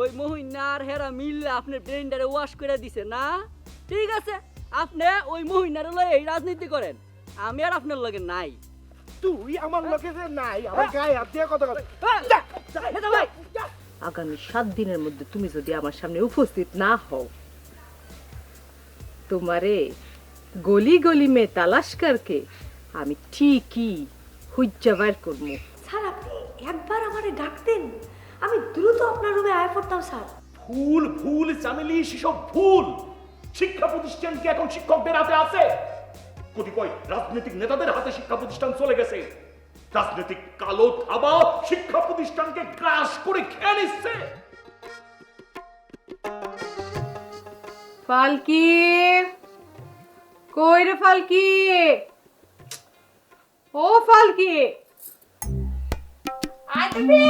ওই মহিনার হেরা মিললে আপনার ব্রেন্ডারে ওয়াশ করে দিছে না? ঠিক আছে, আপনি ওই মহিনার লয়ে এই রাজনীতি করেন, আমি আর আপনার লগে নাই। তুই আমার লগে যে নাই, আমার গায়ে হাত দিয়ে কথা ভাই আগামী 7 দিনের মধ্যে তুমি যদি আমার সামনে উপস্থিত না হও, তোমারে গলি গলি মে তালাশ করকে আমি ঠিকই হুজ্জা বাইর করবো। স্যার আপনি একবার আমারে ডাকতেন, আমি দ্রুত আপনার রুমে আয় পড়তাম স্যার। ফুল ফুল চামেলি সেসব ফুল। শিক্ষা প্রতিষ্ঠান কি এখন শিক্ষকদের হাতে আছে? কতিপয় রাজনৈতিক নেতাদের হাতে শিক্ষা প্রতিষ্ঠান চলে গেছে। রাজনৈতিক কালো থাবা শিক্ষা প্রতিষ্ঠানকে গ্রাস করে খেয়ে নিচ্ছে। ফালকি কই রে ফালকি? ও ফালকি আয় তুমি।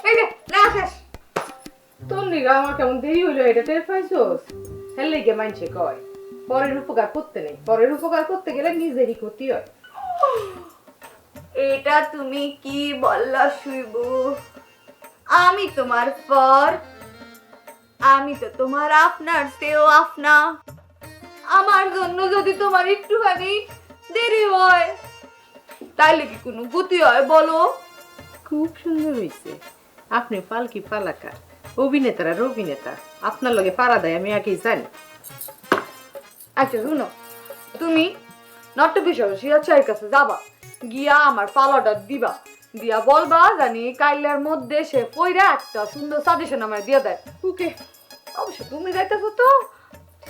এই যে না আসিস। তোর নিগা আমার কেমন দেরি হইলো এটা টের পাইছস? হেলে গে মাইনছে কয় পরের উপকার করতে নেই, পরের উপকার করতে গেলে নিজেরই ক্ষতি হয়। এটা তুমি কি বললা শুইবু? আমি তোমার পর, আমি তো তোমার আপনার চেয়েও আপনা। আমার জন্য যদি তোমার একটুখানি দেরি হয় তাইলে কি কোনো গতি হয় বলো? খুব সুন্দর হইছে। আপনি ফালকি ফালাকা অভিনেতারা অভিনেতা, আপনার লগে পারা দেয় আমি আগেই জানি। আচ্ছা শুনো, তুমি নাট্য বিষয় সিয়াচার কাছে যাবা, গিয়া আমার পালাটা দিবা, দিয়া বলবা জানি কাইলের মধ্যে সে পয়রা একটা সুন্দর সাজেশন আমার দিয়ে দেয়। ওকে, অবশ্য তুমি যাইতেছো তো,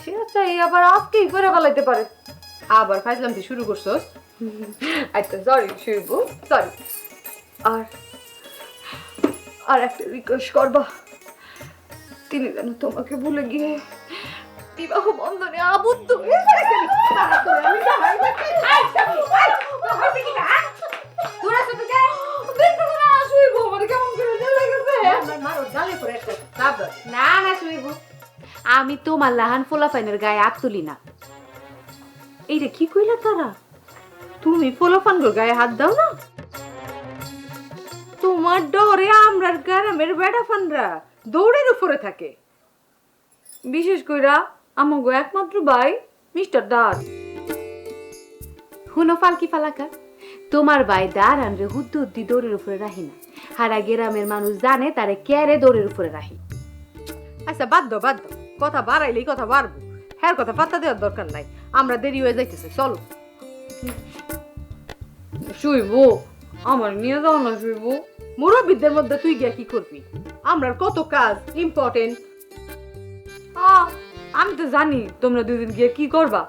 সিয়াচাই আবার আজকেই করে ফেলাইতে পারে। আবার ফাইজলাম তুই শুরু করছস। আচ্ছা সরি শিবু, সরি। আর আর একটা রিকোয়েস্ট করবা, তিনি যেন তোমাকে ভুলে গিয়ে বিবাহ বন্ধনে আবদ্ধ হয়ে গেছে। না না শুইব, আমি তোমার লাহান ফোলাফাইনের গায়ে হাত তুলি না। এইটা কি কইলা তারা? তুমি পোলাপানগো গায়ে হাত দাও না? তোমার ডরে আমরার গ্রামের বেড়াফানরা দৌড়ের উপরে থাকে। বিশেষ কইরা আমাগো একমাত্র ভাই মিস্টার দাস। হুনো ফালকি ফালাকা, তোমার ভাই দাঁড়ান রে হুদ্দু হুদ্দি দৌড়ের উপরে রাহি না। হারা গ্রামের মানুষ জানে তারে ক্যারে দৌড়ের উপরে রাহি। আচ্ছা বাদ দাও বাদ দাও, কথা বাড়াইলেই কথা বাড়বো। হ্যাঁ কথা পাত্তা দেওয়ার দরকার নাই, আমরা দেরি হয়ে যাইতেছে, চলো। শুইবো, আমার নিয়ে যাও না শুইবো। মুরব্বীদের মধ্যে তুই গিয়া কি করবি? আমরার কত কাজ ইম্পর্টেন্ট। আমি তো জানি তোমরা দুদিন গিয়ে কি করবা।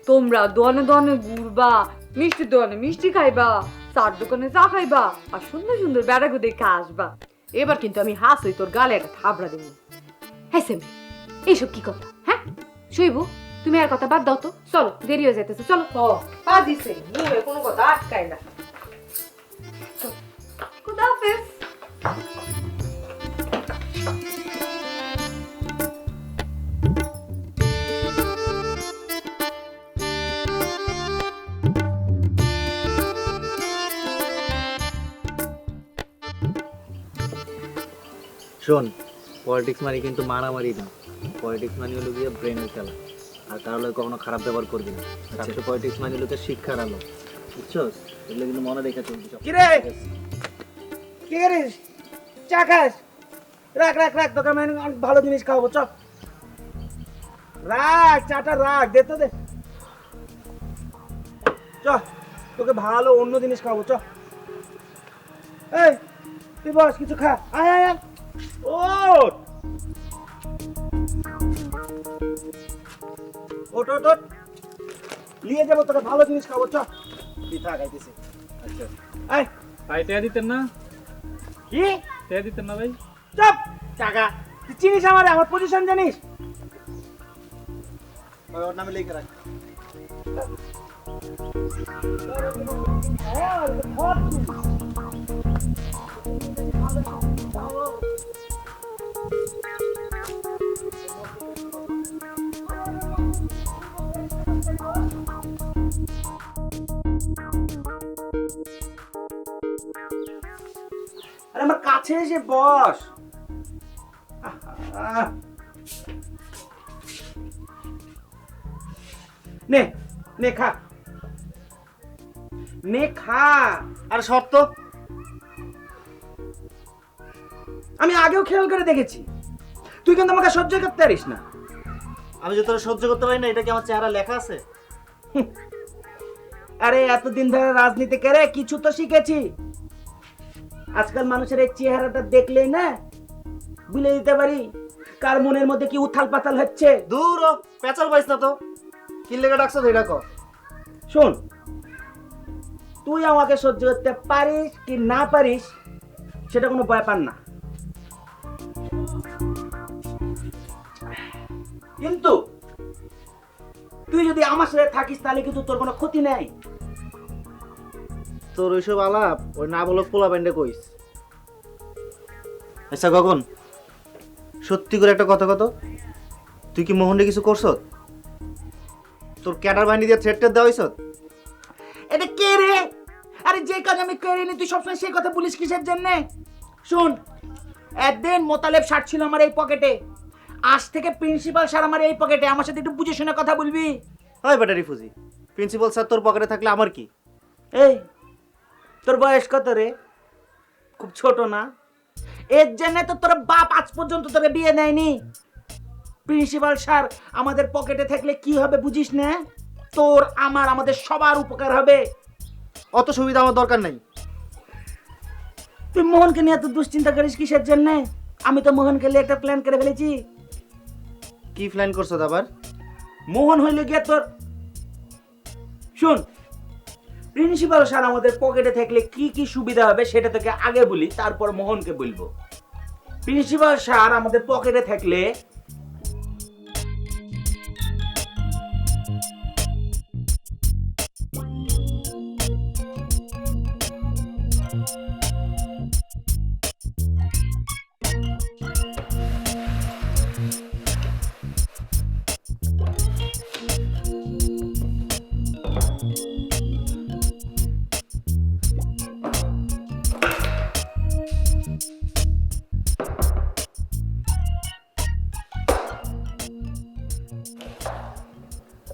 তোমরা দোকানে দোকানে ঘুরবা, মিষ্টির দোকানে মিষ্টি খাইবা, চার দোকানে চা খাইবা, আর সুন্দর সুন্দর বেড়াগো দেখে আসবা। এবার কিন্তু আমি হাসই তোর গালে একটা থাবড়া দেবো। হ্যাঁ সেমি, এইসব কি কথা? হ্যাঁ শুইব, তুমি আর কথা বাদ দাও তো, চলো দেরি হয়ে যাইতেছে, চলো। পাজিছে মুখে কোনো কথা আটকায় না। খুদা হাফেজ। শোন, পলিটিক্স মানে কিন্তু মারামারি না, পলিটিক্স মানে হলো গিয়ে ব্রেনের খেলা। আর কারো লোক কখনো খারাপ ব্যবহার করবি না। রাষ্ট্র পলিটিক্স মানে হলো শিক্ষার আলো, বুঝছস? এগুলো কিন্তু মনে রেখে চলবি। কিরে কি করিস? চা খাস? রাখ রাখ রাখ, তোকে আমি অনেক ভালো জিনিস খাওয়াবো, চল রাখ চাটা রাখ, দে তো দে, চ তোকে ভালো অন্য জিনিস খাওয়াবো, চ। এই তুই বস, কিছু খা, আয় আয় আয়। ওঠ ওঠ ওঠ ওঠ, নিয়ে যাবো তোকে ভালো জিনিস খাবো, চ। পিঠা খাইতেছি। আচ্ছা আয় ভাই টেয়া দিতেন না? কি টেয়া দিতেন না ভাই? চপ টাকা, তুই চিনিস আমার পজিশন জানিস? ওর নামে লিখে রাখ। আরে আমার কাছে এসে বস। আহা। নে নে খা, নে খা। আরে শর্ত আমি আগেও খেয়াল করে দেখেছি, তুই কিন্তু আমাকে সহ্য করতে পারিস না। আমি যে তোরা সহ্য করতে পারি না, এটা কি আমার চেহারা লেখা আছে? আরে এতদিন ধরে রাজনীতি করে কিছু তো শিখেছি। আজকাল মানুষের এই চেহারাটা দেখলেই না বুঝে দিতে পারি কার মনের মধ্যে কি উথাল পাতাল হচ্ছে। দূর হ, পেঁচাল পাইস না তো। কি লেগে ডাকছো এটা কর। শোন, তুই আমাকে সহ্য করতে পারিস কি না পারিস সেটা কোনো ব্যাপার না, কিন্তু তুই যদি আমার সাথে থাকিস তাহলে কিন্তু তোর কোনো ক্ষতি নেই। তোর ওইসব আলাপ ওই না বলো পোলা ব্যান্ডে কইস। আচ্ছা গগন, সত্যি করে একটা কথা কত, তুই কি মোহনকে কিছু করছ? তোর ক্যাডার বাহিনী দিয়ে থ্রেট দেওয়া হয়েছ? এটা কে রে? আরে যে কাজ আমি করিনি তুই সবসময় সেই কথা বলিস কিসের জন্য? শুন, একদিন মোতালেব শার্ট ছিল আমার এই পকেটে, আজ থেকে প্রিন্সিপাল স্যার আমার এই পকেটে। আমার সাথে একটু বুঝে শুনে কথা বলবি। হয় ব্যাটারি ফুজি, প্রিন্সিপাল স্যার তোর পকেটে থাকলে আমার কি? এই তোর বয়স কত রে? খুব ছোট না? এর জন্য তো তোর বাপ আজ পর্যন্ত তোকে বিয়ে দেয়নি। প্রিন্সিপাল স্যার আমাদের পকেটে থাকলে কি হবে বুঝিস না? তোর আমার আমাদের সবার উপকার হবে। অত সুবিধা আমার দরকার নাই। তুই মোহনকে নিয়ে এত দুশ্চিন্তা করিস কিসের জন্য? আমি তো মোহনকে নিয়ে একটা প্ল্যান করে ফেলেছি। কি প্ল্যান করছো আবার? মোহন হইলে গিয়ে তোর, শুন, প্রিন্সিপাল স্যার আমাদের পকেটে থাকলে কি কি সুবিধা হবে সেটা তোকে আগে বলি, তারপর মোহনকে বলবো। প্রিন্সিপাল স্যার আমাদের পকেটে থাকলে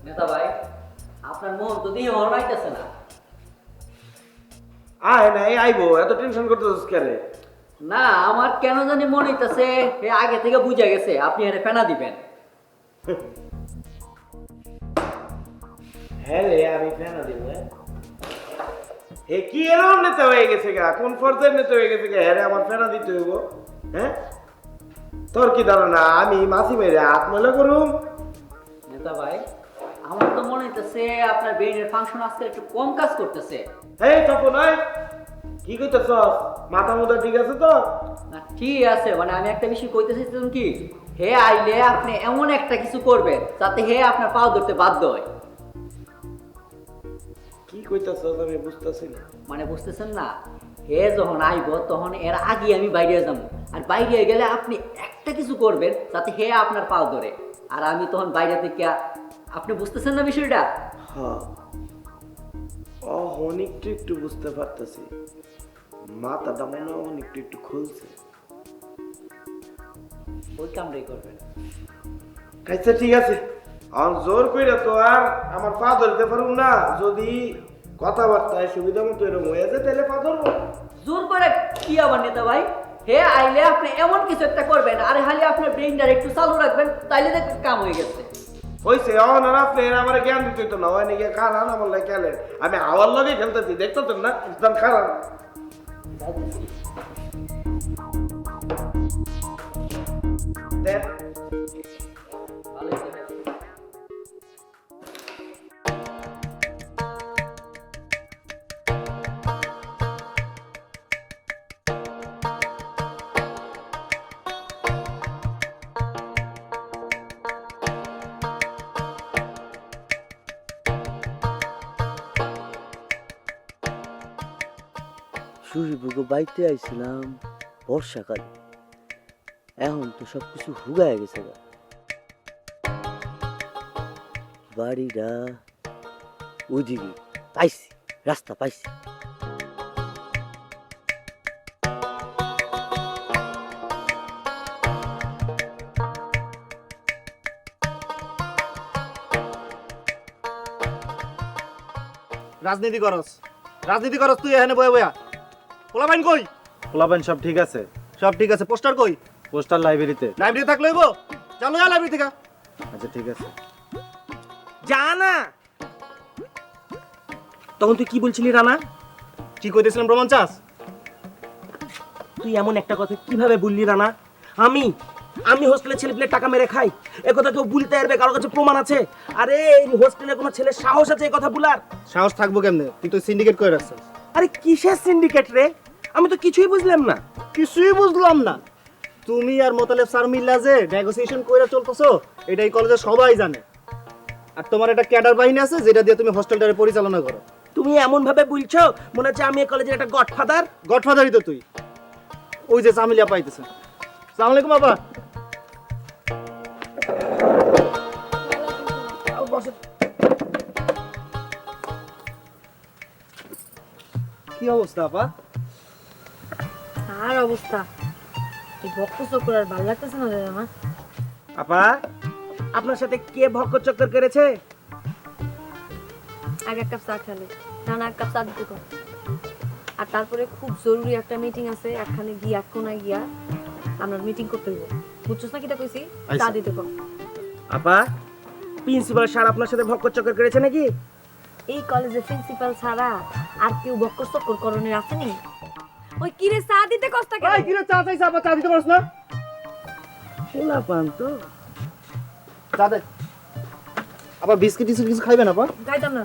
নেতা ভাই, আপনার মোহন তো দিয়ে হরাইতেছে না। আয় নাই আইবো, এত টেনশন করতেছিস কেন? না, আমার কেন জানি মনে হইতেছে এ আগে থেকে বুঝে গেছে আপনি এর ফেনা দিবেন। হ্যাঁ রে, আমি ফেনা দিব। এ কি এরকম নেতা হয়ে গেছে গা? কোন ফর্জের নেতা হয়ে গেছে গা? হ্যাঁ আমার ফেনা দিতে হইব? হ্যাঁ তোর কি ধারণা আমি মাসি মেরে হাত ময়লা করুম? নেতা ভাই, আমার তো মনে হইতেছে আপনার ব্রেইনের ফাংশন আজকে একটু কম কাজ করতেছে। এই তপন, কি কইতেছ? মাথা মুথা ঠিক আছে তো? না ঠিক আছে, মানে আমি একটা বিষয় কইতে চাইছিলাম কি, হে আইলে আপনি এমন একটা কিছু করবেন যাতে হে আপনার পাও ধরতে বাধ্য হয়। কি কইতেছ আমি বুঝতেছি না। মানে বুঝতেছেন না, হে যখন আইব তখন এর আগে আমি বাইরে যাবো, আর বাইরে গেলে আপনি একটা কিছু করবেন যাতে হে আপনার পাও ধরে, আর আমি তখন বাইরে থেকে, আপনি বুঝতেছেন না বিষয়টা? হ্যাঁ, অনেকটা একটু বুঝতে পারতেছি, মাথাটা মনে হয় অনেকটা একটু খুলছে। ওই কামটাই করবেন। আচ্ছা ঠিক আছে, আর জোর কইরা তো আর আমার পা ধরতে পারুম না। যদি কথাবার্তায় সুবিধা মতো এরকম হয়ে যায় তাহলে পা ধরবো। জোর করে কি আবার নেতা ভাই, হে আইলে আপনি এমন কিছু একটা করবেন, আরে হালি আপনার ব্রেইনটা একটু চালু রাখবেন, তাইলে দেখ কাম হয়ে গেছে। হইছে অন আর আপনি আমার জ্ঞান দিতে হইতো না, হয় নাকি খারান আমার লাগে খেলেন, আমি হাওয়ার লগে খেলতেছি দেখতেছেন না, ইসলাম খারান। দেখ ভালো হয়েছে ভাই। সুরিবুকে বাইতে আইছিলাম বর্ষাকালে, এখন তো সবকিছু হুগায় গেছে গা। বাড়িটা ওইদিকে পাইছি, রাস্তা পাইছি। রাজনীতি করস তুই এখানে বয়া বয়া পোলাপাইন কই? পোলাপান সব ঠিক আছে, সব ঠিক আছে, পোস্টার কই? পোস্টার লাইব্রেরিতে। লাইব্রেরি থাকলে হইব, চলো যা লাইব্রেরি থেকে। আচ্ছা ঠিক আছে। যা না। তখন তুই কি বলছিলি রানা? কি কইতেছিলাম প্রমাণ চাস? তুই এমন একটা কথা কিভাবে বললি রানা? আমি হোস্টেলে ছেলে পেলে টাকা মেরে খাই, এ কথা কেউ বলতে পারবে? কারোর কাছে প্রমাণ আছে? আরে এই হোস্টেলে কোনো ছেলের সাহস আছে এই কথা বলার? সাহস থাকবো কেমনে? তুই তো সিন্ডিকেট করে রাখছিস। আরে কিসের সিন্ডিকেট রে? আমি তো কিছুই বুঝলাম না। কিছুই বুঝলাম না। তুমি আর মোতালেব স্যার মিল্লা যে নেগোসিয়েশন কইরা চলতেছো, এটাই কলেজে সবাই জানে। আর তোমার একটা ক্যাডার বাহিনী আছে যেটা দিয়ে তুমি হোস্টেলটারে পরিচালনা করো। তুমি এমন ভাবে বলছো মনে হচ্ছে আমি এই কলেজের একটা গডফাদার। গডফাদারই তো তুই। ওই যে চামিলিয়া পাইতেছে। আসসালামু আলাইকুম বাবা। কি অবস্থা আপা? আর অবস্থা এই বক্ষ চক্কর আর ভালো লাগতেছে না দাদা আমার। আপা, আপনার সাথে কে ভক্ক চক্কর করেছে? আগে এক কাপ চা খেলে, না এক কাপ চা দিতে কর। আর তারপরে খুব জরুরি একটা মিটিং আছে, একখানে গিয়া এক কোনায় গিয়া আমরা মিটিং করতে হইব। বুঝছস না কিটা কইছি? চা দিতে কর। আপা, প্রিন্সিপাল স্যার আপনার সাথে ভক্ক চক্কর করেছে নাকি? এই কলেজে প্রিন্সিপাল ছাড়া আর কেউ বক্ক চক্কর করণের আসেনি? ওই কিরে চা দিতে কষ্ট কেন? এই কি রে, চা চাইছ আপা? চা দিতে পারছ না? শোনা পান তো। চা দে। আপা বিস্কিট টিস্কিট কিছু খাইবেন আপা? খাইতাম না।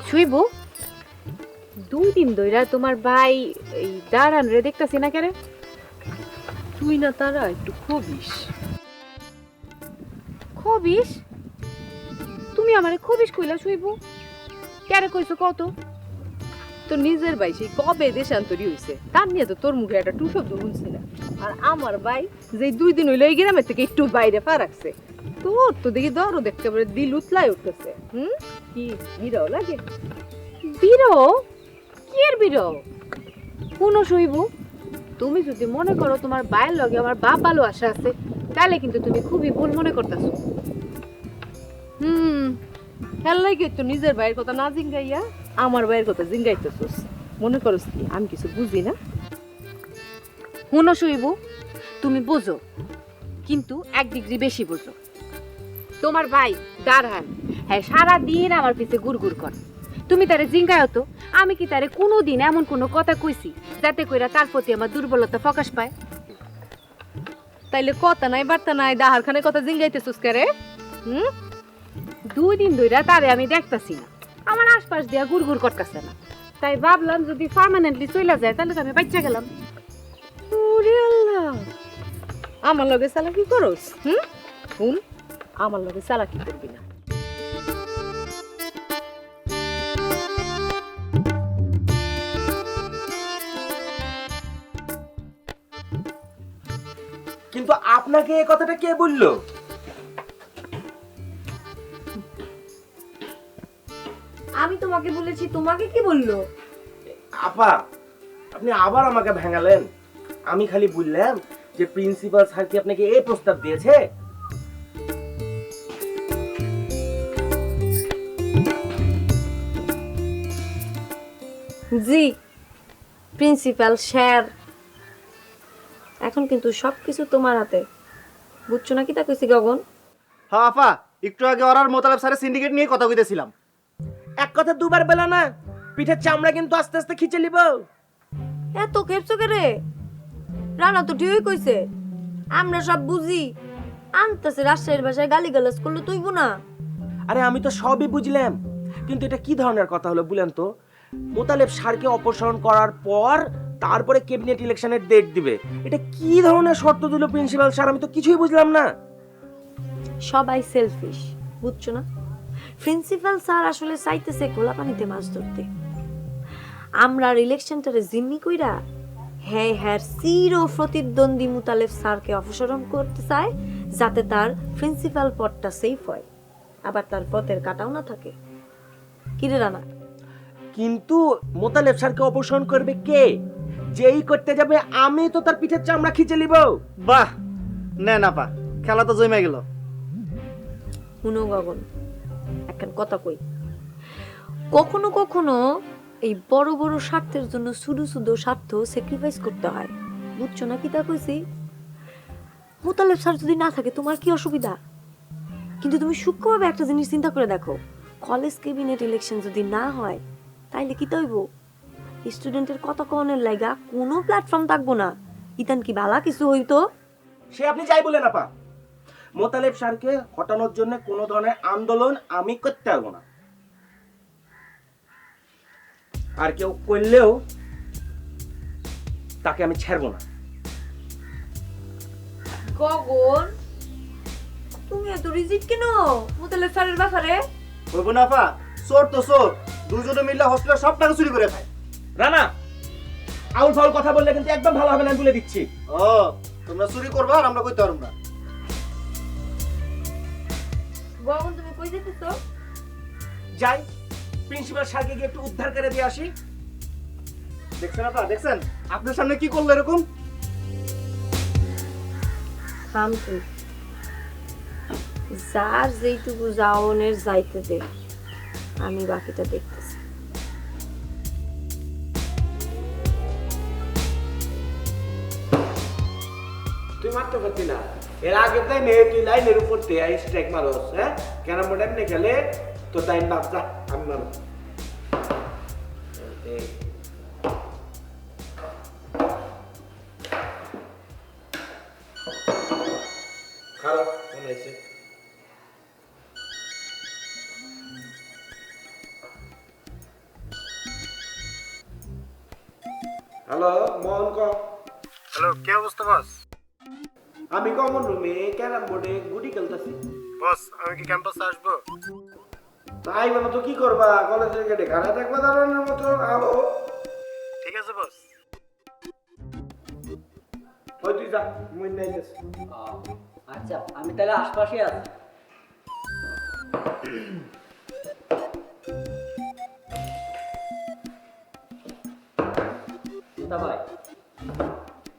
শুইব 2 দিন ধইরা তোমার ভাই এই দাঁড়ান রে দেখতাছি না কেন? তুই না তারা একটু খবিস। খবিস? তুমি আমারে খবিস কইলা শুইব? কেন কইছো কত? তোর নিজের ভাই সেই কবে দেশান্তরী হইছে, তার নিয়ে তো তোর মুখে একটা টু শব্দ শুনছি না। আর আমার ভাই যে 2 দিন হইলো এই গ্রামের থেকে একটু বাইরে পা রাখছে, তোর তো দেখি দরও দেখতে পারে দিল উতলাই উঠতেছে। কি বিরাও লাগে? বিরো? কি এর বিরো? কোন শুইব? তুমি যদি মনে করো তোমার ভাইয়ের লগে আমার বাপ ভালো আশা আছে, তাহলে কিন্তু তুমি খুবই ভুল মনে করতেছো। হেল্লাই কি তো নিজের ভাইয়ের কথা না জিঙ্গাইয়া আমার ভাইয়ের কথা জিঙ্গাইতেছস? মনে করস কি আমি কিছু বুঝি না? হুনো শুইব, তুমি বোঝো, কিন্তু 1 ডিগ্রি বেশি বোঝো। তোমার ভাই দারহান, হ্যাঁ সারাদিন আমার পিছে গুড়গুড় করে। তুমি তারে জিঙ্গায় তো, আমি কি তারে কোনোদিন এমন কোনো কথা কইছি যাতে কইরা তার প্রতি আমার দুর্বলতা প্রকাশ পায়? তাইলে কথা নাই বার্তা নাই, দাহার খানে কথা জিঙ্গাইতেছস কেরে? 2 দিন ধইরা তারে আমি দেখতাছি না, আমার আশপাশ দিয়া গুড়গুড় করতেছে না। তাই ভাবলাম যদি পার্মানেন্টলি চলে যায় তাহলে তো আমি বাচ্চা গেলাম। ওরে আল্লাহ, আমার লগে চালাকি করস? শুন, আমার লগে চালাকি করবি না। কিন্তু আপনাকে এই কথাটা কে বললো? আমি তোমাকে বলেছি, তোমাকে কি বললো? আপা, আপনি আবার আমাকে ভেঙালেন। আমি খালি বললাম যে প্রিন্সিপাল স্যার কি আপনাকে এই প্রস্তাব দিয়েছে? জি প্রিন্সিপাল স্যার, এখন কিন্তু সবকিছু তোমার হাতে। বুঝছো না কি তা কইছি গগন? হ্যাঁ আপা, একটু আগে ওরার মোতালেব স্যারের সিন্ডিকেট নিয়ে কথা কইতেছিলাম। এক কথা দুবার বলা না, পিঠের চামড়া কিন্তু আস্তে আস্তে খিচে নিব। এত খেপছো কে রে? রানা তো ঠিকই কইছে, আমরা সব বুঝি। আনতেছে রাজশাহীর ভাষায় গালিগালাজ করলে তুইব না। আরে আমি তো সবই বুঝলাম, কিন্তু এটা কি ধরনের কথা হলো বলেন তো? মোতালেব স্যারকে অপসারণ করার পর তারপরে ক্যাবিনেট ইলেকশনের ডেট দিবে, এটা কি ধরনের শর্ত দিল প্রিন্সিপাল স্যার? আমি তো কিছুই বুঝলাম না। সবাই সেলফিশ, বুঝছো না? প্রিন্সিপাল স্যার আসলে চাইতেছে খোলা পানিতে মাছ ধরতে। আমরা ইলেকশনটারে জিম্মি কইরা হ্যাঁ হ্যাঁ চির প্রতিদ্বন্দ্বী মুতালেব স্যারকে অপসারণ করতে চায়, যাতে তার প্রিন্সিপাল পদটা সেফ হয়, আবার তার পথের কাটাও না থাকে। কি রে রানা? কিন্তু মোতালেব স্যারকে অপসারণ করবে কে? যেই করতে যাবে আমি তো তার পিঠের চামড়া খিচে নিব। বাহ, নে না পা, খেলা তো জমে গেল। শুনো গগন, একটা কথা কই, কখনো কখনো এই বড় বড় স্বার্থের জন্য শুধু শুধু স্বার্থ স্যাক্রিফাইস করতে হয়, বুঝছো না? কি তা কইছি? মুতালেব স্যার যদি না থাকে তোমার কি অসুবিধা? কিন্তু তুমি সূক্ষ্মভাবে একটা জিনিস চিন্তা করে দেখো, কলেজ ক্যাবিনেট ইলেকশন যদি না হয় তাইলে কি তৈব? স্টুডেন্টের কথা কনের লাইগা কোনো প্ল্যাটফর্ম থাকবো না। ইতান কি বালা কিছু হইতো? সে আপনি যাই বলেন আপা, মোতালেব স্যারকে হটানোর জন্য কোনো ধরনের আন্দোলন আমি করতে পারবো না। আর কেউ করলেও তাকে আমি ছাড়বো না। গগন, তুমি এত রিজিড কেন মুতালেব স্যারের ব্যাপারে? হইব না পা, চোর তো চোর, দুজনে মিলে হসপিটাল সব টাকা চুরি করে খায়। রানা, আউল ফাউল কথা বললে কিন্তু একদম ভালো হবে না, আমি বলে দিচ্ছি। ও, তোমরা চুরি করবা আর আমরা কইতে পারবো না। গগন, তুমি কই যেতেছো? যাই প্রিন্সিপাল স্যারকে গিয়ে একটু উদ্ধার করে দিয়ে আসি। দেখছেন আপা, দেখছেন আপনার সামনে কি করলো এরকম? থাম তুই, যার যেইটুকু যাওনের যাইতে দে, আমি বাকিটা দেখতেছি। তুই মারতে পারতি না, এর আগে তাই নে তুই লাইনের উপর দিয়ে স্ট্রাইক মারস। হ্যাঁ, কেন মোটা এমনি খেলে তো তাই বাপ যা, আমি মারব। খারাপ মনে হয়েছে। হ্যালো মোহন, ক। হ্যালো, কি অবস্থা বস? আমি কমন রুমে ক্যারাম বোর্ডে গুটি খেলতেছি। বস, আমি কি ক্যাম্পাসে আসবো? তাই মানে তো কি করবা, কলেজের গেটে খাড়া থাকবা দাঁড়ানোর মতো? আলো ঠিক আছে বস। ওই তুই যা, মুই নাই গেছে। আচ্ছা, আমি তাহলে আশপাশে আছি। নেতা ভাই,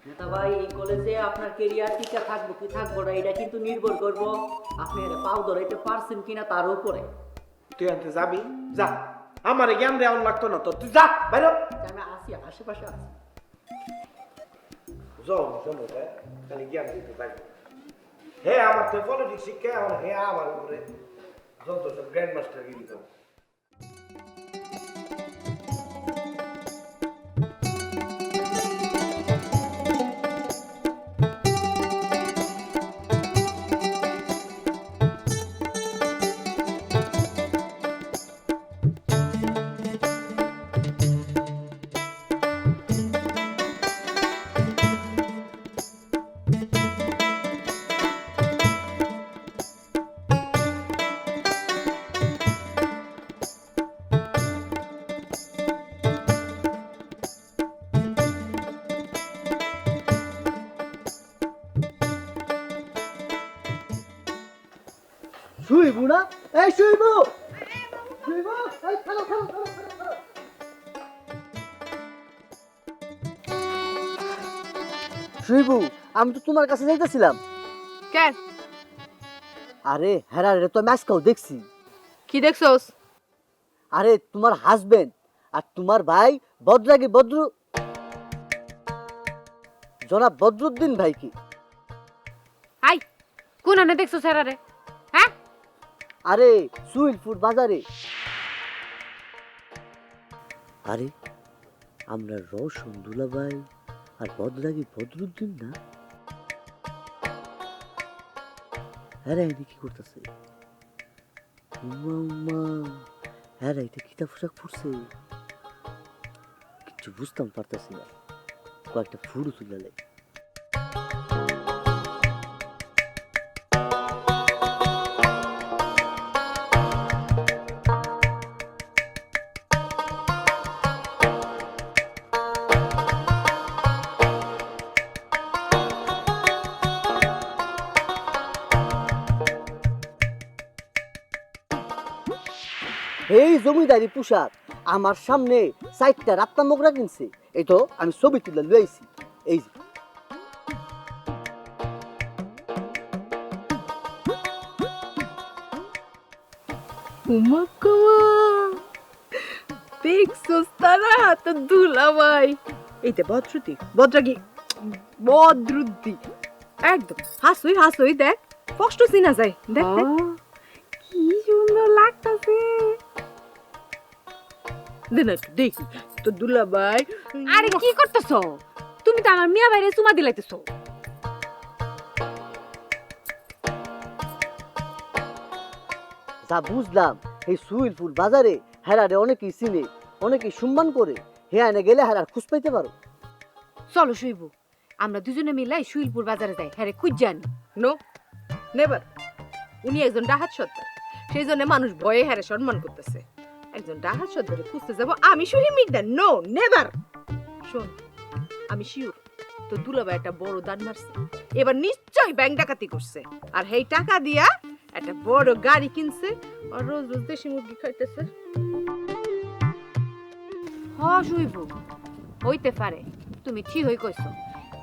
নেতা ভাই, এই কলেজে আপনার কেরিয়ার টিকা থাকবো কি থাকবো না, এটা কিন্তু নির্ভর করবো আপনি এটা পাও ধরাইতে পারছেন কিনা তার উপরে। তুই আনতে যাবি, যা। আমার জ্ঞান দেওয়ার লাগতো না তো, তুই যা বাইরে। আমি আসি, আশেপাশে আছি। যাও শোনো, খালি জ্ঞান দিতে থাকবে। হ্যাঁ, আমার তো পলিটিক্স শিক্ষা, আমার হ্যাঁ আমার উপরে যত সব গ্র্যান্ড মাস্টার গিরি তো। শুইবু না? এই শুইবু, শুইবু, এই খেলো খেলো খেলো খেলো খেলো। শুইবু, আমি তো তোমার কাছে যাইতেছিলাম। কেন? আরে হ্যাঁ রে, তো আমি আজকেও দেখছি। কি দেখছস? আরে তোমার হাজবেন্ড আর তোমার ভাই বদরাগী জনাব বদরুদ্দিন ভাই কি? আই কোন আনে দেখছো স্যারারে? হ্যাঁ, আরে সুইলপুর বাজারে। আরে আমরা রোশন দুলাভাই আর বদরাগী বদরুদ্দিন না? হ্যাঁ রে, কি করতেছে? হ্যাঁ রে, এটা কিতা পোশাক পরছে? কিছু বুঝতাম পারতেছি না। কয়েকটা ফুড়ু তুলে লাই। এই জমিদারি পোশাক আমার সামনে 4টা রাত্তা মোগরা কিনছে। এই তো আমি ছবি তুলে লইছি। এই যে দেখছস তারা তো দুলাভাই, এইটা বদরুদ্দি বদরাগী বদরুদ্দি একদম হাসুই হাসুই দেখ, কষ্ট চিনা যায়। দেখ দেখ কি সুন্দর লাগতাছে। দেন একটু দেখি তো দুলাভাই। আরে কি করতেছো তুমি? তো আমার মিয়া বাইরে চুমা দিলাইতেছো। যা বুঝলাম এই সুইলপুর বাজারে হেরারে অনেকেই চিনে, অনেকেই সম্মান করে। হ্যাঁ এনে গেলে হেরার খুঁজ পাইতে পারো। চলো শুইবো, আমরা দুজনে মিলাই শুইলপুর বাজারে যাই, হ্যাঁ খুঁজ জানি। No never. উনি একজন ডাহাত সর্দার, সেই জন্য মানুষ ভয়ে হারে সম্মান করতেছে। একজন ডাহাত সর্দারে খুঁজতে যাব আমি সুহি মির্দা? No never. শোন, আমি শিওর তো দুলাভাই একটা বড় দান মারছে, এবার নিশ্চয়ই ব্যাংক ডাকাতি করছে, আর সেই টাকা দিয়া একটা বড় গাড়ি কিনছে, আর রোজ রোজ দেশি মুরগি খাইতেছে। হ শুইবো, হইতে পারে, তুমি ঠিক হই কইছো।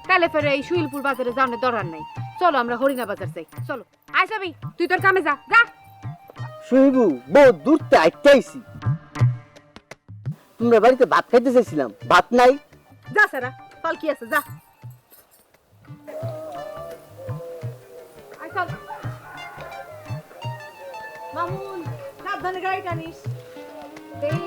তাহলে ফেরে এই শুইলপুর বাজারে যাওয়ার দরকার নাই, চলো আমরা হরিণা বাজার যাই। চলো আয় যাবি, তুই তোর কামে যা যা। শহীবু বহু দূরতে আইতাইছি। তোমরা বাড়িতে ভাত খাইতে চাইছিলাম, ভাত নাই। যা সারা ফল কি আছে, যা। আয় চল মামুন, সাবধানে গাড়ি টানিস। দেখ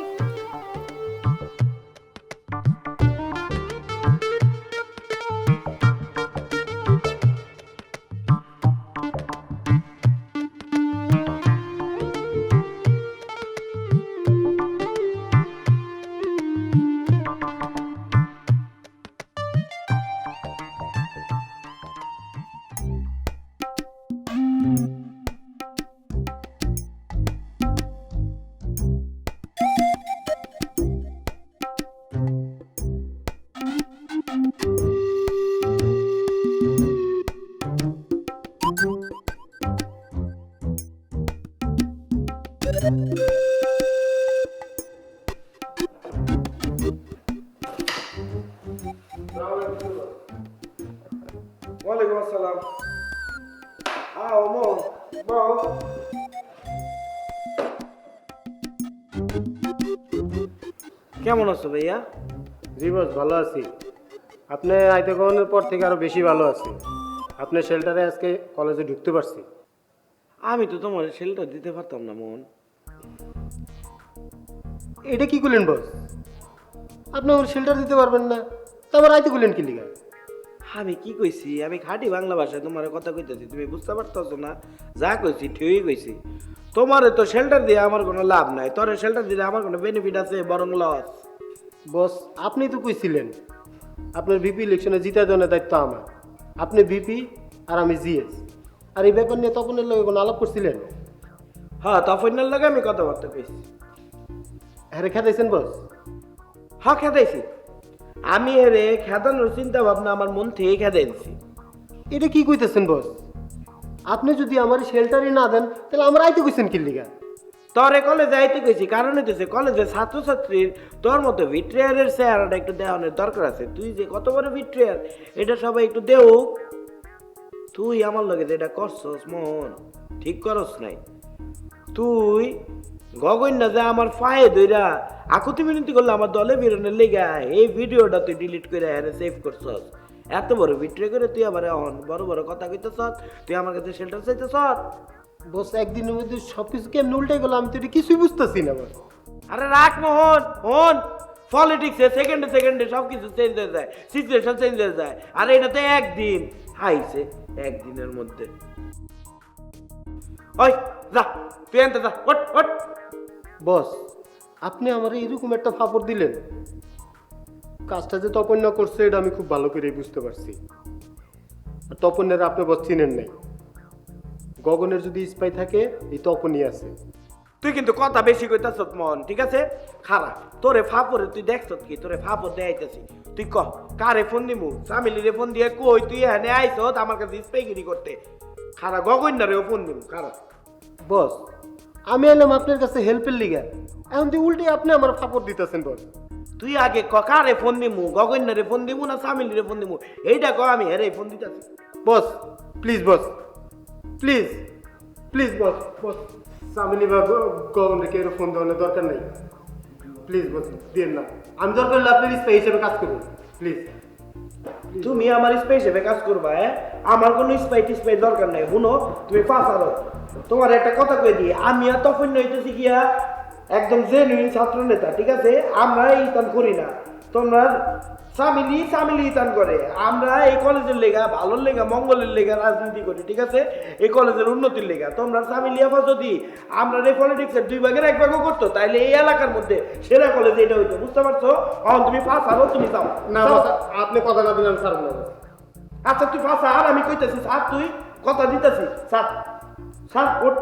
ওয়ালাইকুম আসসালাম। আও মো বাও। কেমন আছো ভাইয়া? জি বস, ভালো আছি। আপনি আইতে কখনের পর থেকে আরো বেশি ভালো আছি। আপনি শেল্টারে আজকে কলেজে ঢুকতে পারছি। আমি তো তোমার শেল্টার দিতে পারতাম না মোহন। এটা কি করলেন বস? আপনি ওর শেল্টার দিতে পারবেন না, তো আবার আইতে করলেন কি লিগা? আমি কি কইছি? আমি খাঁটি বাংলা ভাষায় তোমার কথা কইতেছি, তুমি বুঝতে পারতেছো না? যা কইছি ঠিকই কইছি। তোমারে তো শেল্টার দিয়ে আমার কোনো লাভ নাই, তোরে শেল্টার দিলে আমার কোনো বেনিফিট আছে, বরং লস। বস আপনি তো কইছিলেন আপনার ভিপি ইলেকশনে জিতা দেওয়ার দায়িত্ব আমার। আপনি ভিপি আর আমি জিএস, আর এই ব্যাপার নিয়ে তপনের লগে কোনো আলাপ করছিলেন? হ্যাঁ, তফনের লাগে আমি কথাবার্তা কইছি। হ্যাঁ খেতেছেন বস? হ্যাঁ খেদাইছি। আমি এরে খেদানোর চিন্তা ভাবনা আমার মন থেকে খেদাই দিছি। এটা কি কইতেছেন বস? আপনি যদি আমার শেল্টারই না দেন তাহলে আমরা আইতে কইছেন কি লিগা? তোরে কলেজে আইতে কইছি কারণ হইতেছে কলেজে ছাত্রছাত্রীর তোর মতো ভিট্রিয়ারের চেহারাটা একটু দেওয়ানোর দরকার আছে। তুই যে কত বড় ভিট্রিয়ার এটা সবাই একটু দেও। তুই আমার লগে যেটা করছস মন, ঠিক করস নাই। তুই গগন না যে আমার পায়ে ধইরা আকুতি মিনতি করলে আমার দলে বেরোনোর লেগা এই ভিডিওটা তুই ডিলিট করে এনে সেভ করছস। এত বড় ভিট্রিয়া করে তুই আবার বড় বড় কথা কইতেছ, তুই আমার কাছে শেল্টার চাইতেছ। বস একদিনের মধ্যে সবকিছু কেমন উল্টে গেল, আমি তো এটা কিছুই বুঝতেছি না বস। আরে রাখ মোহন, হন পলিটিক্সে সেকেন্ডে সেকেন্ডে সব কিছু চেঞ্জ হয়ে যায়, সিচুয়েশন চেঞ্জ হয়ে যায়। আর এটা তো একদিন আইছে, একদিনের মধ্যে। ওই যা, তুই আনতে যা, ওঠ ওঠ। বস, আপনি আমার এরকম একটা ফাপড় দিলেন। কাজটা যে তপন্যা করছে এটা আমি খুব ভালো করে বুঝতে পারছি। আর তপন্যার আপনি বস চিনেন নাই। গগনের যদি স্পাই থাকে এই তপনই আছে। তুই কিন্তু কথা বেশি কইতাছ মন, ঠিক আছে? খারা তোরে ফাপরে তুই দেখছ কি? তোরে ফাপর দেখাইতেছি। তুই ক কারে ফোন দিমু? ফ্যামিলিরে ফোন দিয়ে কই তুই এখানে আইছ আমার কাছে স্পাইগিরি করতে। খারা গগন্যারেও ফোন দিমু, খারা। বস, আমি এলাম আপনার কাছে হেল্পের লিগা, এখন তুই উল্টে আপনি আমার ফাপড় দিতেছেন বস। তুই আগে ক কারে ফোন দিমু? গগন্যারে ফোন দিমু না ফ্যামিলিরে ফোন দিমু? এইটা ক, আমি হেরে ফোন দিতেছি। বস প্লিজ, বস প্লিজ, প্লিজ বস, বস সামিলি বা গগনকে এর ফোন দেওয়ার দরকার নেই। প্লিজ বস দিন না, আমি দরকার হলে আপনার স্পাই হিসেবে কাজ করুন প্লিজ। তুমি আমার স্পাই হিসেবে কাজ করবা? আমার কোনো স্পাই টিস্পাই দরকার নাই। শুনো, তুমি ফাঁসারো। তোমার একটা কথা কই দিই, আমি আর তখন হইতেছি গিয়া একদম জেনুইন ছাত্র নেতা, ঠিক আছে? আমরা ইতান করি না, তোমার সামিলি সামিলি ইতান করে। আমরা এই কলেজের লেগা, ভালোর লেগা, মঙ্গলের লেগা রাজনীতি করি, ঠিক আছে? এই কলেজের উন্নতির লেগা। তোমরা সামিলি আফা যদি আমরা এই পলিটিক্সের 2 ভাগের 1 ভাগও করতো, তাইলে এই এলাকার মধ্যে সেরা কলেজ এটা হইতো, বুঝতে পারছো? এখন তুমি ফাঁসারো, তুমি যাও না বস, আপনি কথা না দিলে আমি ছাড়ব না বস। আচ্ছা তুই ফাঁসা, আর আমি কইতেছি স্যার, তুই কথা দিতেছি স্যার। স্যার ওঠ।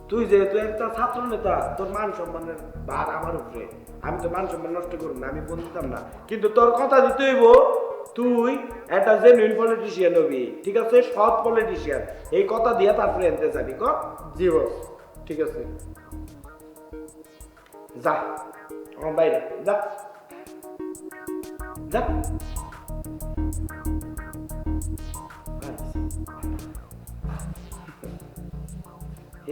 তুই যেহেতু একটা ছাত্র নেতা, তোর মান সম্মানের ভার আমার উপরে। আমি তো মান সম্মান নষ্ট করব না, আমি ফোন দিতাম না। কিন্তু তোর কথা দিতে হইব, তুই একটা জেনুইন পলিটিশিয়ান হবি, ঠিক আছে? সৎ পলিটিশিয়ান। এই কথা দিয়ে তারপরে এনতে যাবি, ক? জি বস, ঠিক আছে। যা আমার বাইরে যা, যা।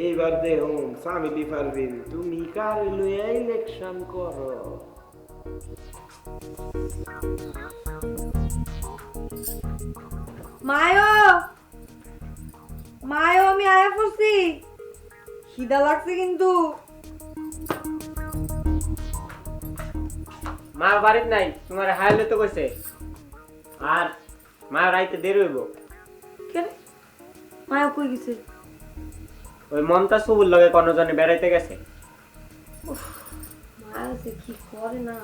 এইবার দেখুন ফ্যামিলি পারবেন, তুমি কার লইয়া ইলেকশন করো। মায়ো, মায়ো, আমি আয়া পড়ছি, খিদা লাগছে কিন্তু। মা বাড়িত নাই, তোমার হাইলে তো কইছে। আর মা রাইতে দেরি হইব। কেন মায়া কই গেছে? ওই মমতা সুবুর লগে কোনো জনে বেড়াইতে গেছে। মায়া যে কি করে না,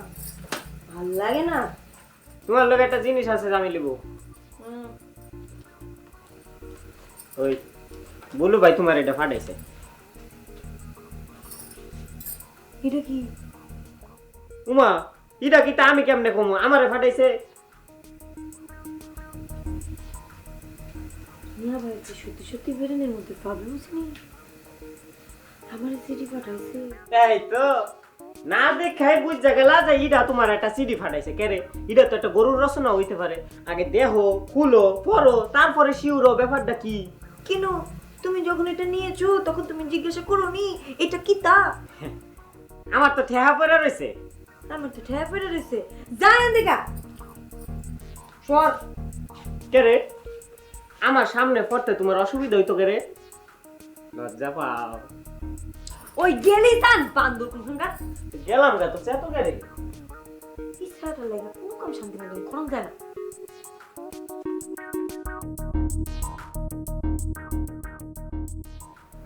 ভাল লাগে না। তোমার লগে একটা জিনিস আছে, আমি লিব। ওই বলু ভাই তোমার এটা ফাটাইছে। এটা কি? উমা, এটা কি তা আমি কেমনে কমু? আমারে ফাটাইছে। মিয়া ভাই যে সত্যি সত্যি বেরেনের মধ্যে পাবলো নি, আমার সিডি পাঠাইছে। এই তো না দেখাই বুঝা গেলা যে ইটা তোমার একটা সিডি ফাটাইছে। কেরে, এটা তো একটা গরুর রচনা হইতে পারে। আগে দেখো, খুলো, পড়ো, তারপরে শিউরো ব্যাপারটা কি। কেন তুমি যখন এটা নিয়েছো তখন তুমি জিজ্ঞাসা করোনি এটা কি তা? আমার তো ঠেহা পড়ে রয়েছে। আমার তো ঠেয়া পড়ে রয়েছে, জানেন দেখা সর। কেরে, আমার সামনে পড়তে তোমার অসুবিধা হইতো? কেরে, লজ্জা পাও? ওই গেলি তান বান্দর কোনখানকার। গেলাম গা তো চেতো। কেরে, ইচ্ছাটা লাগে কোনো কম শান্তি লাগে কোন যায় না।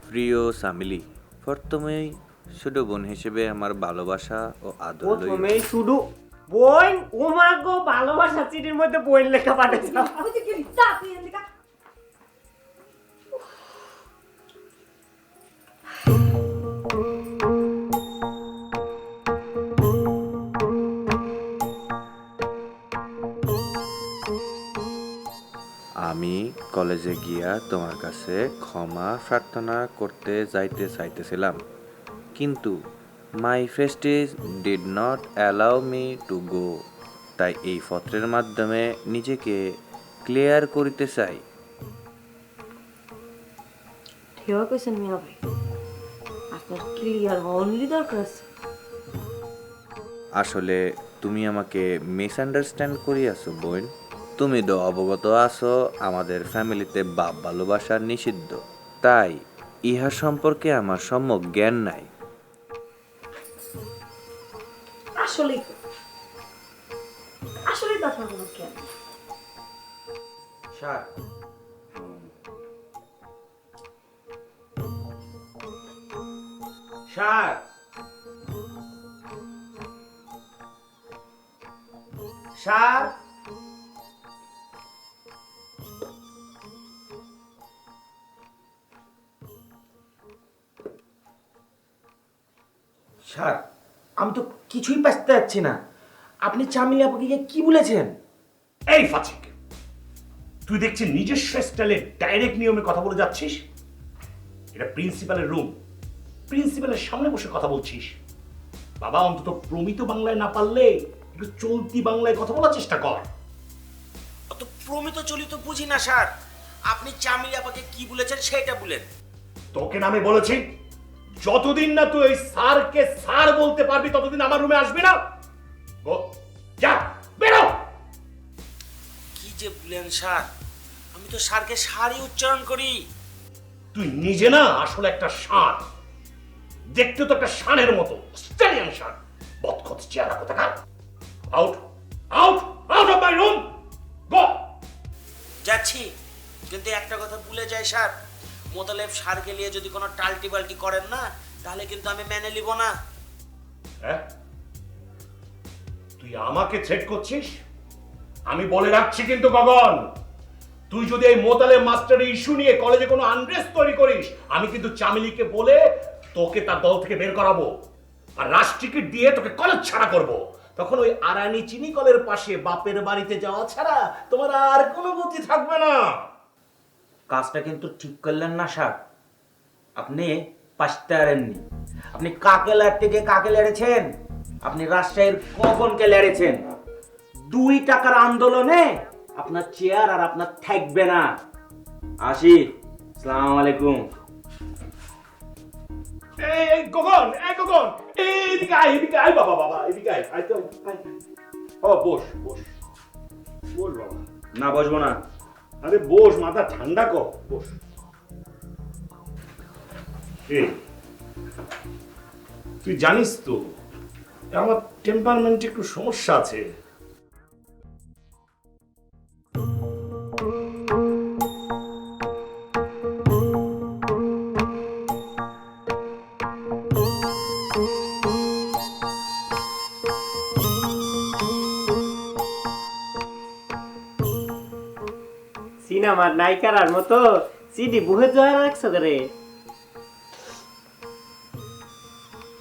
প্রিয় সামিলি, প্রথমেই ছোট বোন হিসেবে আমার ভালোবাসা ও আদর লইও। প্রথমেই শুধু বই, ও মা গো, ভালোবাসা চিঠির মধ্যে বই লেখা পাঠাইছে। ওই যে গেলি তা তুই এদিকে। আমি কলেজে গিয়া তোমার কাছে ক্ষমা প্রার্থনা করতে চাইতেছিলাম, কিন্তু my prestige did not allow me to go. তাই এই পত্রের মাধ্যমে নিজেকে ক্লিয়ার করিতে চাই। ঠিক কইছেন মিয়া ভাই, আপনার ক্লিয়ার অনলি দরকার আছে। আসলে তুমি আমাকে মিসআন্ডারস্ট্যান্ড করিয়াছো বোন। তুমি তো অবগত আছো আমাদের ফ্যামিলিতে বাপ ভালোবাসা নিষিদ্ধ, তাই ইহা সম্পর্কে আমার সম্যক জ্ঞান নাই। আসলেই আসলেই কথা বলো কেন? স্যার স্যার স্যার স্যার আমি তো কিছুই বুঝতে পারছি না, আপনি চামিলি আপুকে কি বলেছেন? এই ফাচিক, তুই দেখছি নিজস্ব স্টাইলে ডাইরেক্ট নিয়মে কথা বলে যাচ্ছিস। এটা প্রিন্সিপালের রুম, প্রিন্সিপালের সামনে বসে কথা বলছিস। বাবা, অন্তত প্রমিত বাংলায় না পারলে একটু চলতি বাংলায় কথা বলার চেষ্টা কর। অত প্রমিত চলিত বুঝি না স্যার, আপনি চামিলি আপুকে কি বলেছেন সেটা বলেন। তোকে না আমি বলেছি, যতদিন না তুই ওই স্যারকে স্যার বলতে পারবি ততদিন আমার রুমে আসবি না। গো, যা বেরো। কি যে বলেন স্যার, আমি তো স্যারকে স্যারই উচ্চারণ করি। তুই নিজে না আসলে একটা ষাঁড়, দেখতে তো একটা ষাঁড়ের মতো, অস্ট্রেলিয়ান ষাঁড়। বদখত চেহারা কোথাকার। Out out out of my room, go. যাচ্ছি, কিন্তু একটা কথা ভুলে যাই স্যার, মোতালেব স্যারকে নিয়ে যদি কোনো টাল্টি বাল্টি করেন না, তাহলে কিন্তু আমি মেনে নিব না। হ্যাঁ, তুই আমাকে থ্রেট করছিস? আমি বলে রাখছি কিন্তু গগন, তুই যদি এই মোতালেব মাস্টারের ইস্যু নিয়ে কলেজে কোনো আনরেস্ট তৈরি করিস, আমি কিন্তু চামিলিকে বলে তোকে তার দল থেকে বের করাবো, আর রাশ টিকিট দিয়ে তোকে কলেজ ছাড়া করব। তখন ওই আরানি চিনি কলের পাশে বাপের বাড়িতে যাওয়া ছাড়া তোমার আর কোনো গতি থাকবে না। কাজটা কিন্তু ঠিক করলেন না স্যার, আপনি পাঁচটা হারেননি। আপনি কাকে লাড়তে গিয়ে কাকে লেড়েছেন? আপনি রাজশাহীর কখনকে লেড়েছেন। 2 টাকার আন্দোলনে আপনার চেয়ার আর আপনার থাকবে না। আসি, আসসালামু আলাইকুম। এই গগন, এদিকে আয়, এদিকে আয় বাবা, বাবা এদিকে আয়, আয় তো আয়। বাবা বস বস বস বাবা। না, বসবো না। আরে বস, মাথা ঠান্ডা কর, বস। এই, তুই জানিস তো আমার টেম্পারমেন্টে একটু সমস্যা আছে। সিনেমার নায়িকার মতো সিডি বুহে জয়া রাখছো করে।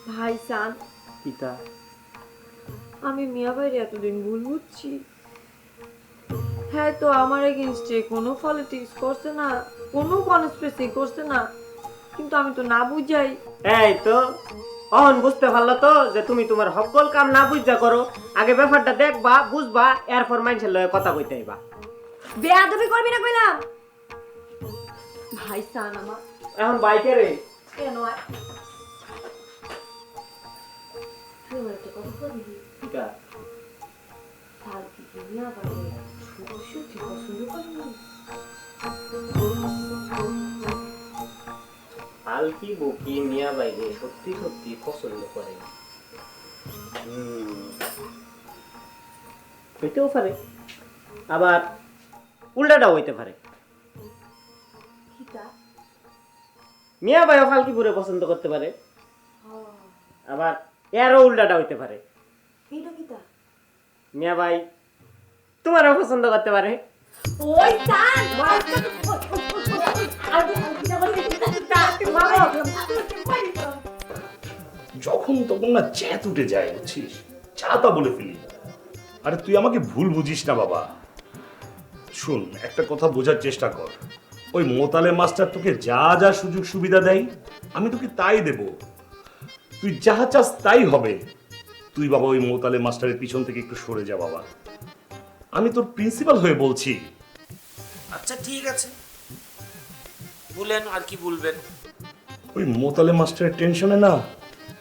ভাইজান, পিতা, আমি মিয়া ভাইরে এতদিন ভুল বুঝছি। হ্যাঁ, তো আমার এগেইনস্টে কোনো পলিটিক্স করছে না, কোনো কনস্পিরেসি করছে না, কিন্তু আমি তো না বুঝাই। এই তো অহন বুঝতে পারলো তো যে তুমি তোমার সকল কাম না বুঝা করো। আগে ব্যাপারটা দেখবা, বুঝবা, এরপর মানুষের লয়ে কথা কইতে আইবা। বেয়াদবি করবি না কইলাম। ভাইজান আমার এখন বাইকে রে কেন আয়? তুই আমার একটা কথা বলবি? পিতা, আর কি মিয়া ভাইরে সত্যি পছন্দ করেনি? আলকি বুকি মিয়া বাইরে সত্যি সত্যি পছন্দ করে। হইতেও পারে, আবার উল্টাটাও হইতে পারে। মিয়া ভাইও ফালকিপুরে পছন্দ করতে পারে, আবার এরও উল্টাটা হইতে পারে। মিয়া ভাই তোমারও পছন্দ করতে পারে। ওই সান যখন তখন না চ্যাত উঠে যায়, বুঝছিস, চাতা বলে ফেলি। আরে তুই আমাকে ভুল বুঝিস না বাবা। শুন, একটা কথা বোঝার চেষ্টা কর। ওই মোতালে মাস্টার তোকে যা যা সুযোগ সুবিধা দেয় আমি তোকে তাই দেব। তুই যা চাস তাই হবে। তুই বাবা ওই মোতালে মাস্টারের পিছন থেকে একটু সরে যা বাবা। আমি তোর প্রিন্সিপাল হয়ে বলছি। আচ্ছা ঠিক আছে, বলেন আর কি বলবেন। ওই মোতালে মাস্টারের টেনশনে না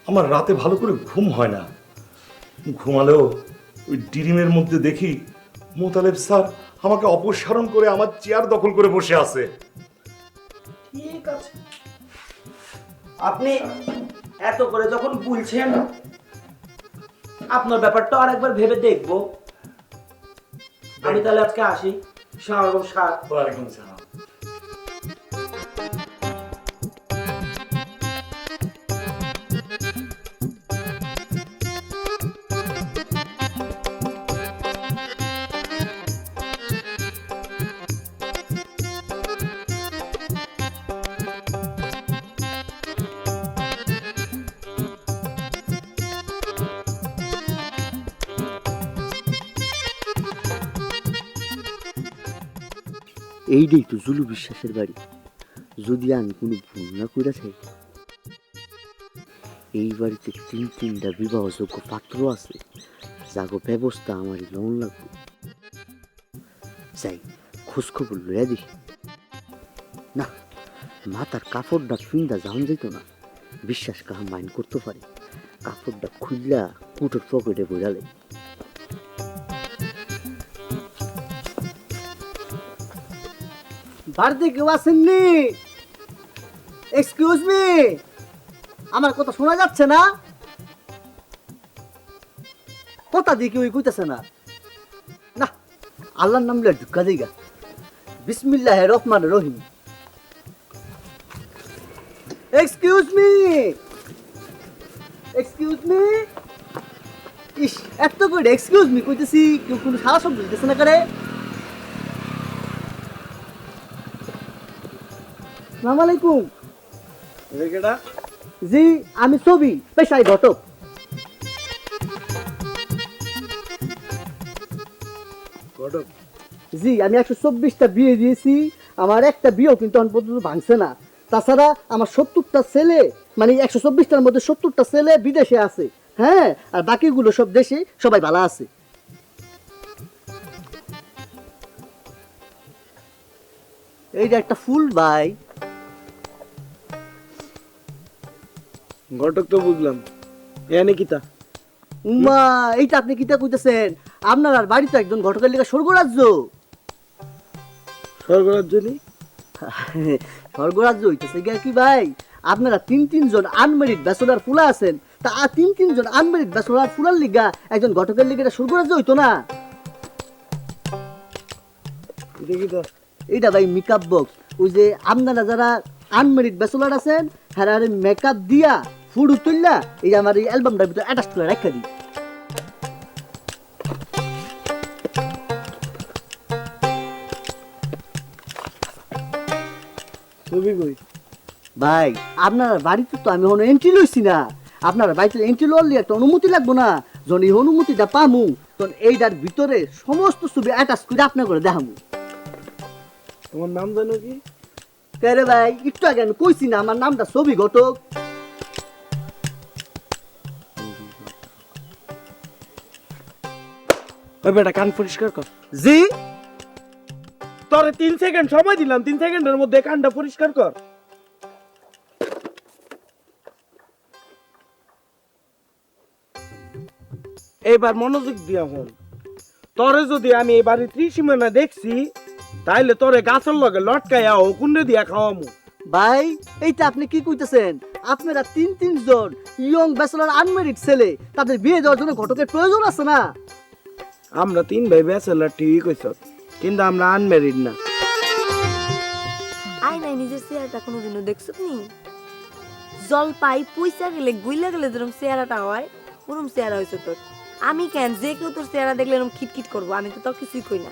আমার রাতে ভালো করে ঘুম হয় না। ঘুমালেও ওই ডিরিমের মধ্যে দেখি মোতালেব স্যার আমাকে অপসারণ করে আমার চেয়ার দখল করে বসে আছে। ঠিক আছে, আপনি এত করে যখন বলছেন আপনার ব্যাপারটা আরেকবার ভেবে দেখবো। আমি তাহলে আজকে আসি। সালাম স্যার। ওয়ালাইকুম সালাম। এইটাই তো জুলু বিশ্বাসের বাড়ি। যদি আমি কোনো ভুল না করে থাকি, এই বাড়িতে 3টা বিবাহযোগ্য পাত্র আছে, যাগো ব্যবস্থা আমারই লোন লাগবে। যাই খোঁজখবর লইয়া দেখি। না, মাথার কাপড়টা ফিন্দা যাওয়া যেত না, বিশ্বাস কাহা মাইন্ড করতে পারে। কাপড়টা খুললা কুটোর পকেটে বইরালে। বাড়িতে কেউ আসেননি? এক্সকিউজ মি, আমার কথা শোনা যাচ্ছে না? কথা দিয়ে কেউ কইতেছে না। না, আল্লাহর নাম লইয়া ঢুকা দিগা। বিসমিল্লাহির রহমানির রহিম। Excuse me, excuse me. ইস, এত করে এক্সকিউজ মি কইতেছি, কেউ কোনো সারা শব্দ দিতেছে না করে। আসসালামু আলাইকুম। জি, আমি ছবি পেশায় ঘটক। জি, আমি 124টা বিয়ে দিয়েছি, আমার একটা বিয়েও কিন্তু এখন পর্যন্ত ভাঙছে না। তাছাড়া আমার 70টা ছেলে, মানে 124টার মধ্যে 70টা ছেলে বিদেশে আছে, হ্যাঁ, আর বাকিগুলো সব দেশে সবাই ভালো আছে। এইটা একটা ফুল ভাই। ঘটক তো বুঝলাম, এনে কিতা? উমা, এইটা আপনি কিতা কইতেছেন? আপনার আর বাড়ি তো একজন ঘটকের লিগা স্বর্গরাজ্য। স্বর্গরাজ্য নি? স্বর্গরাজ্য হইতেছে গিয়া কি ভাই, আপনারা 3জন আনমেরিড ব্যাচেলর ফুলা আছেন, তা 3জন আনমেরিড ব্যাচেলর ফুলার লিগা একজন ঘটকের লিগা এটা স্বর্গরাজ্য হইতো না? এইটা ভাই মেকআপ বক্স। ওই যে আপনারা যারা আনমেরিড ব্যাচেলর আছেন, হ্যাঁ, মেকআপ দিয়া ফুড তুললা এই আমার এই অ্যালবামটার ভিতরে অ্যাটাচ করে রাখা দিই। ভাই, আপনার বাড়িতে তো আমি এখন এন্ট্রি লইছি না। আপনার বাড়িতে এন্ট্রি লইলে একটা অনুমতি লাগবো না? যখন এই অনুমতিটা পামু, তখন এইটার ভিতরে সমস্ত ছবি অ্যাটাচ করে আপনার করে দেখামু। তোমার নাম জানো কি? কে ভাই, একটু আগে আমি কইছি না আমার নামটা ছবি ঘটক। ওই বেটা কান পরিষ্কার কর। জি, তোরে 3 সেকেন্ড সময় দিলাম, 3 সেকেন্ডের মধ্যে কানটা পরিষ্কার কর। এইবার মনোযোগ দিয়া হন। তোরে যদি আমি এই বাড়ির ত্রিসীমানা দেখছি, তাইলে তোরে গাছের লগে লটকাইয়া ও কুন্ডে দিয়া খাওয়ামু। ভাই, এইটা আপনি কি কইতেছেন? আপনারা 3জন ইয়ং ব্যাচেলর আনমেরিড ছেলে, তাদের বিয়ে দেওয়ার জন্য ঘটকের প্রয়োজন আছে না? আমরা 3 ভাই ব্যাচেলর, ঠিক কইছ, কিন্তু আমরা আনম্যারিড না। আই নাই নিজের চেহারাটা কোনোদিনও দেখছো নি? জল পাই পয়সা গেলে গুইলা গেলে যেরকম চেহারাটা হয়, ওরকম চেহারা হয়েছে তোর। আমি কেন, যে কেউ তোর চেহারা দেখলে এরকম খিটখিট করবো? আমি তো তোর কিছুই কই না।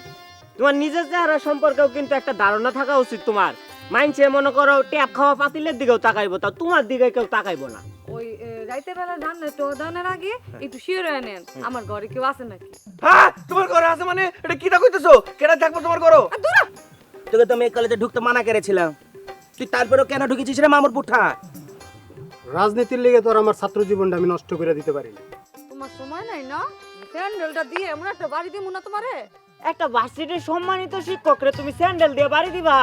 তোমার নিজের চেহারা সম্পর্কেও কিন্তু একটা ধারণা থাকা উচিত তোমার। মাইনছে মনে করো ট্যাপ খাওয়া পাতিলের দিকেও তাকাইবো, তা তোমার দিকে কেউ তাকাইবো না। ওই রাইতের বেলা ধান তো দানের আগে একটু শিওর হয়ে নেন আমার ঘরে কেউ আছে নাকি। হ্যাঁ, তোমার ঘরে আছে মানে? এটা কিটা কইতেছো? কেডা থাকবো তোমার ঘরে? তোকে তো আমি কলেজে ঢুকতে মানা করেছিলাম, তুই তারপরেও কেন ঢুকেছিস রে মামুর পুঠা? রাজনীতির লেগে তো আর আমার ছাত্র জীবনটা আমি নষ্ট করে দিতে পারি না। তোমার সময় নাই না? স্যান্ডেলটা দিয়ে এমন একটা বাড়ি দিমু না তোমারে। একটা ভার্সিটির সম্মানিত শিক্ষক রে তুমি স্যান্ডেল দিয়ে বাড়ি দিবা?